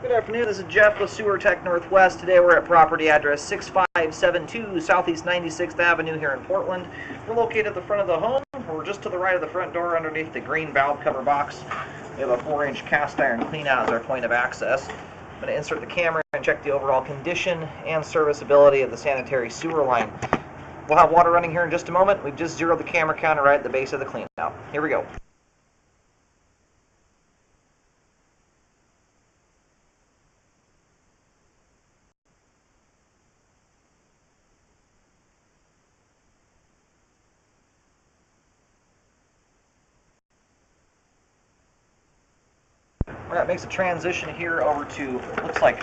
Good afternoon, this is Jeff with Sewer Tech Northwest. Today we're at property address 6572 Southeast 96th Avenue here in Portland. We're located at the front of the home. We're just to the right of the front door underneath the green valve cover box. We have a 4-inch cast iron cleanout as our point of access. I'm going to insert the camera and check the overall condition and serviceability of the sanitary sewer line. We'll have water running here in just a moment. We've just zeroed the camera counter right at the base of the cleanout. Here we go. That makes a transition here over to, looks like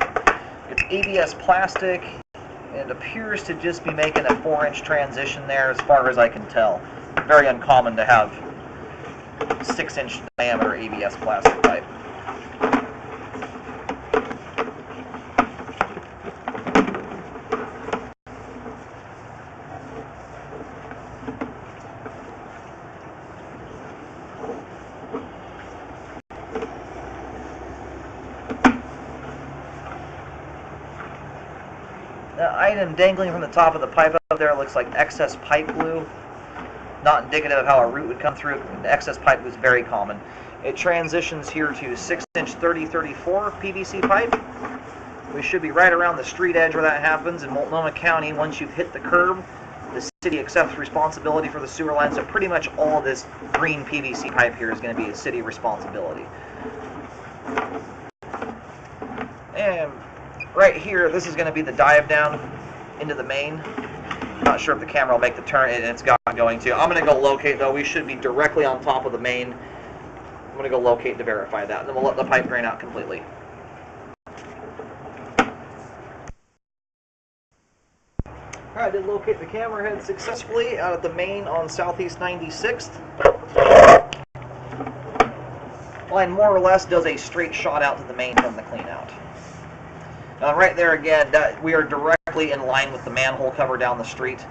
it's ABS plastic, and it appears to just be making a 4-inch transition there as far as I can tell. Very uncommon to have 6-inch diameter ABS plastic pipe. The item dangling from the top of the pipe up there looks like excess pipe glue. Not indicative of how a root would come through. The excess pipe glue is very common. It transitions here to 6-inch 3034 PVC pipe. We should be right around the street edge where that happens in Multnomah County. Once you've hit the curb, the city accepts responsibility for the sewer line, so pretty much all of this green PVC pipe here is going to be a city responsibility. And right here, this is going to be the dive down into the main. Not sure if the camera will make the turn, and it's not going to. I'm going to go locate, though. We should be directly on top of the main. I'm going to go locate to verify that, and then we'll let the pipe drain out completely. Alright, I did locate the camera head successfully out at the main on Southeast 96th. Line more or less does a straight shot out to the main from the cleanout. Now right there again, we are directly in line with the manhole cover down the street.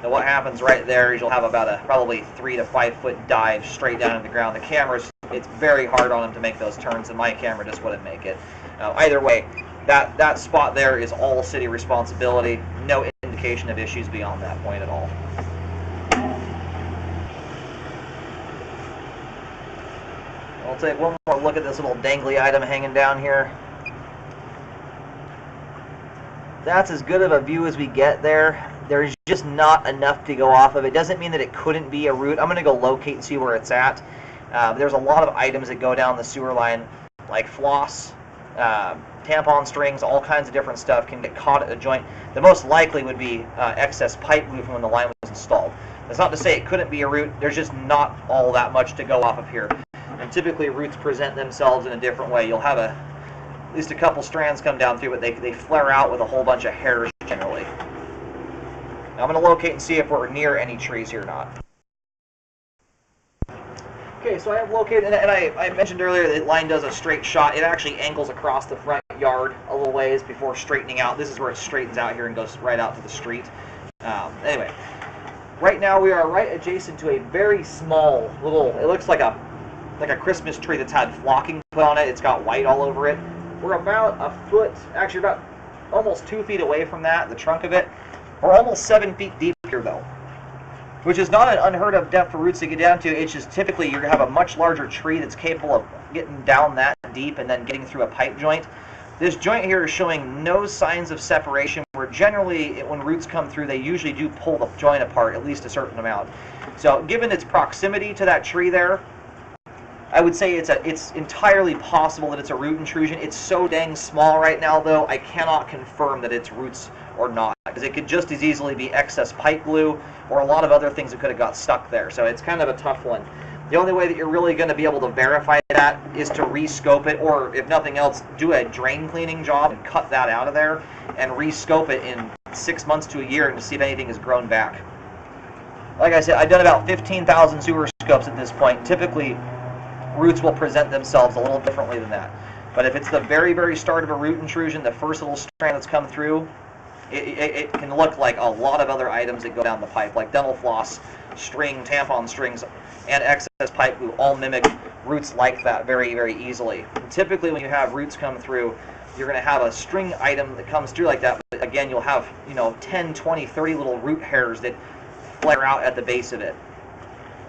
Now what happens right there is you'll have about a probably 3 to 5 foot dive straight down to the ground. The camera's, it's very hard on them to make those turns, and my camera just wouldn't make it. Either way, that spot there is all city responsibility. No indication of issues beyond that point at all. I'll take one more look at this little dangly item hanging down here. That's as good of a view as we get there. There's just not enough to go off of. It doesn't mean that it couldn't be a root. I'm going to go locate and see where it's at. There's a lot of items that go down the sewer line, like floss, tampon strings, all kinds of different stuff can get caught at the joint. The most likely would be excess pipe glue from when the line was installed. That's not to say it couldn't be a root. There's just not all that much to go off of here. And typically roots present themselves in a different way. You'll have at least a couple strands come down through, but they flare out with a whole bunch of hairs generally. Now I'm going to locate and see if we're near any trees here or not. Okay, so I have located, and I mentioned earlier that the line does a straight shot. It actually angles across the front yard a little ways before straightening out. This is where it straightens out here and goes right out to the street. Anyway, right now we are right adjacent to a very small little, it looks like a Christmas tree that's had flocking put on it. It's got white all over it. We're about a foot, actually about almost 2 feet away from that, the trunk of it. We're almost 7 feet deep here though, which is not an unheard of depth for roots to get down to. It's just typically you're going to have a much larger tree that's capable of getting down that deep and then getting through a pipe joint. This joint here is showing no signs of separation, where generally when roots come through they usually do pull the joint apart at least a certain amount. So given its proximity to that tree there, I would say it's entirely possible that it's a root intrusion. It's so dang small right now, though, I cannot confirm that it's roots or not, because it could just as easily be excess pipe glue or a lot of other things that could have got stuck there. So it's kind of a tough one. The only way that you're really going to be able to verify that is to re-scope it, or if nothing else, do a drain cleaning job and cut that out of there and re-scope it in 6 months to a year and to see if anything has grown back. Like I said, I've done about 15,000 sewer scopes at this point. Typically, roots will present themselves a little differently than that. But if it's the very, very start of a root intrusion, the first little strand that's come through, it can look like a lot of other items that go down the pipe, like dental floss, string, tampon strings, and excess pipe glue all mimic roots like that very, very easily. And typically when you have roots come through, you're going to have a string item that comes through like that. But again, you'll have, 10, 20, 30 little root hairs that flare out at the base of it.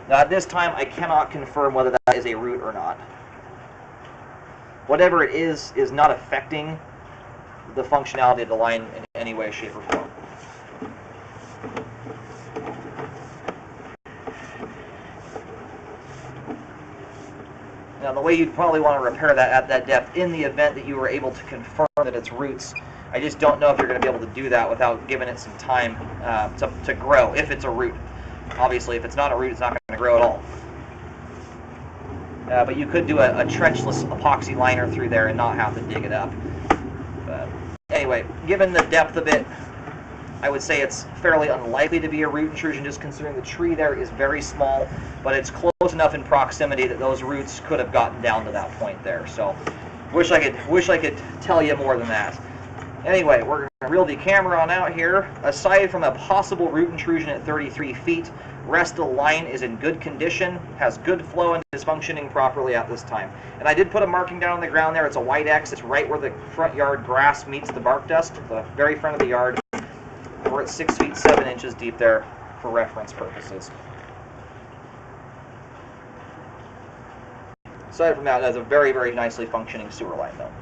Now at this time, I cannot confirm whether that is a root or not. Whatever it is not affecting the functionality of the line in any way, shape, or form. Now the way you'd probably want to repair that at that depth, in the event that you were able to confirm that it's roots, I just don't know if you're going to be able to do that without giving it some time to grow, if it's a root. Obviously, if it's not a root, it's not going to grow at all. But you could do a trenchless epoxy liner through there and not have to dig it up. But anyway, given the depth of it, I would say it's fairly unlikely to be a root intrusion, just considering the tree there is very small, but it's close enough in proximity that those roots could have gotten down to that point there. So, wish I could tell you more than that. Anyway, we're going to reel the camera on out here. Aside from a possible root intrusion at 33 feet, rest of the line is in good condition, has good flow, and is functioning properly at this time. And I did put a marking down on the ground there. It's a white X. It's right where the front yard grass meets the bark dust, the very front of the yard. We're at 6 feet 7 inches deep there for reference purposes. Aside from that, that's a very, very nicely functioning sewer line though.